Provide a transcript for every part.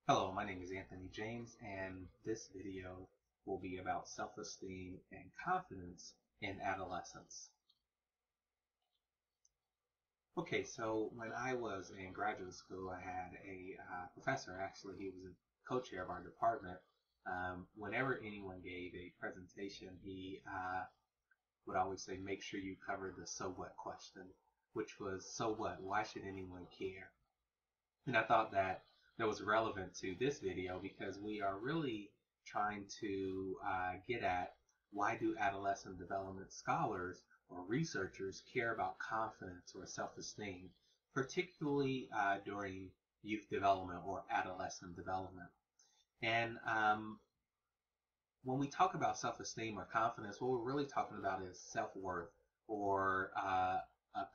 Hello, my name is Anthony James, and this video will be about self-esteem and confidence in adolescence. Okay, so when I was in graduate school, I had a professor. Actually, he was a co-chair of our department. Whenever anyone gave a presentation, he would always say, make sure you cover the so what question, which was, so what? Why should anyone care? And I thought that was relevant to this video because we are really trying to get at why do adolescent development scholars or researchers care about confidence or self-esteem, particularly during youth development or adolescent development. And when we talk about self-esteem or confidence, what we're really talking about is self-worth or a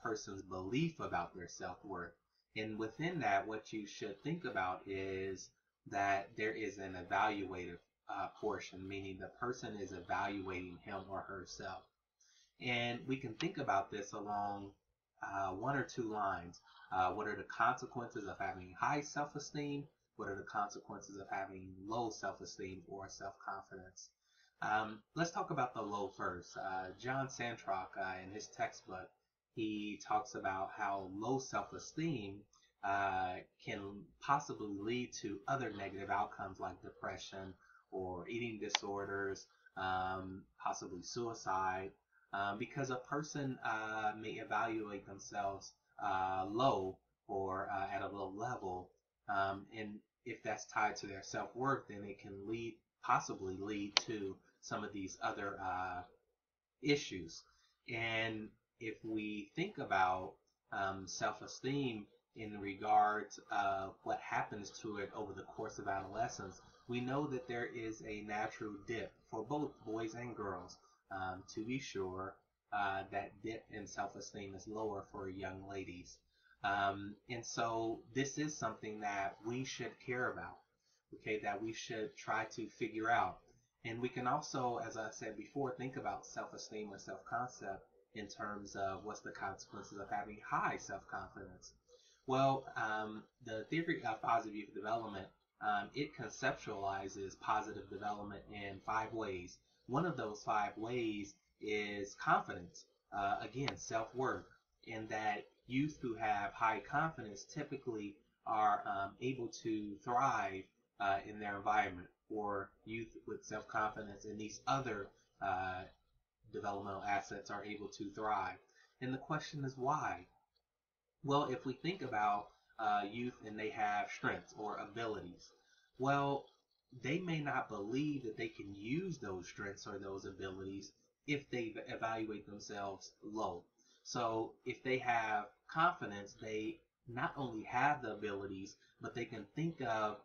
person's belief about their self-worth. And within that, what you should think about is that there is an evaluative portion, meaning the person is evaluating him or herself. And we can think about this along one or two lines. What are the consequences of having high self-esteem? What are the consequences of having low self-esteem or self-confidence? Let's talk about the low first. John Santrock, in his textbook, he talks about how low self-esteem can possibly lead to other negative outcomes like depression or eating disorders, possibly suicide, because a person may evaluate themselves low or at a low level, and if that's tied to their self-worth, then it can possibly lead to some of these other issues. And if we think about self-esteem in regards of what happens to it over the course of adolescence, we know that there is a natural dip for both boys and girls. To be sure, that dip in self-esteem is lower for young ladies. And so this is something that we should care about, okay, that we should try to figure out. And we can also, as I said before, think about self-esteem or self-concept in terms of what's the consequences of having high self-confidence. Well, the theory of positive youth development, it conceptualizes positive development in 5 ways. One of those 5 ways is confidence, again, self-worth, in that youth who have high confidence typically are able to thrive in their environment, or youth with self-confidence and these other developmental assets are able to thrive. And the question is why? Well, if we think about youth and they have strengths or abilities, well, they may not believe that they can use those strengths or those abilities if they evaluate themselves low. So if they have confidence, they not only have the abilities, but they can think of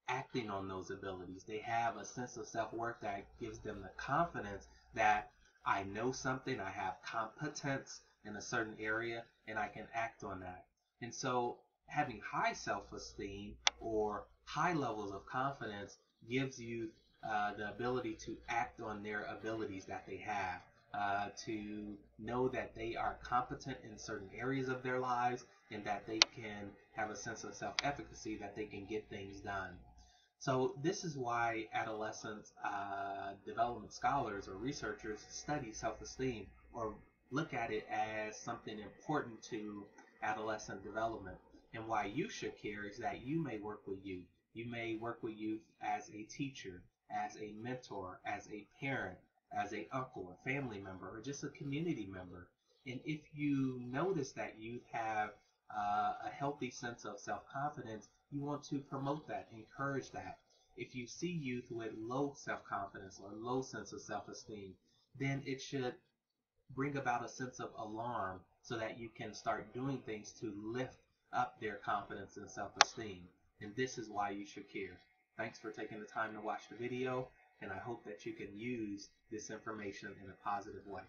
acting on those abilities. They have a sense of self-worth that gives them the confidence that I know something, I have competence in a certain area, and I can act on that. And so having high self-esteem or high levels of confidence gives you the ability to act on their abilities that they have, to know that they are competent in certain areas of their lives and that they can have a sense of self-efficacy, that they can get things done. So this is why adolescent development scholars or researchers study self-esteem or look at it as something important to adolescent development. And why you should care is that you may work with youth. You may work with youth as a teacher, as a mentor, as a parent, as a uncle, a family member, or just a community member. And if you notice that youth have a healthy sense of self-confidence, you want to promote that, encourage that. If you see youth with low self-confidence or low sense of self-esteem, then it should bring about a sense of alarm so that you can start doing things to lift up their confidence and self-esteem. And this is why you should care. Thanks for taking the time to watch the video, and I hope that you can use this information in a positive way.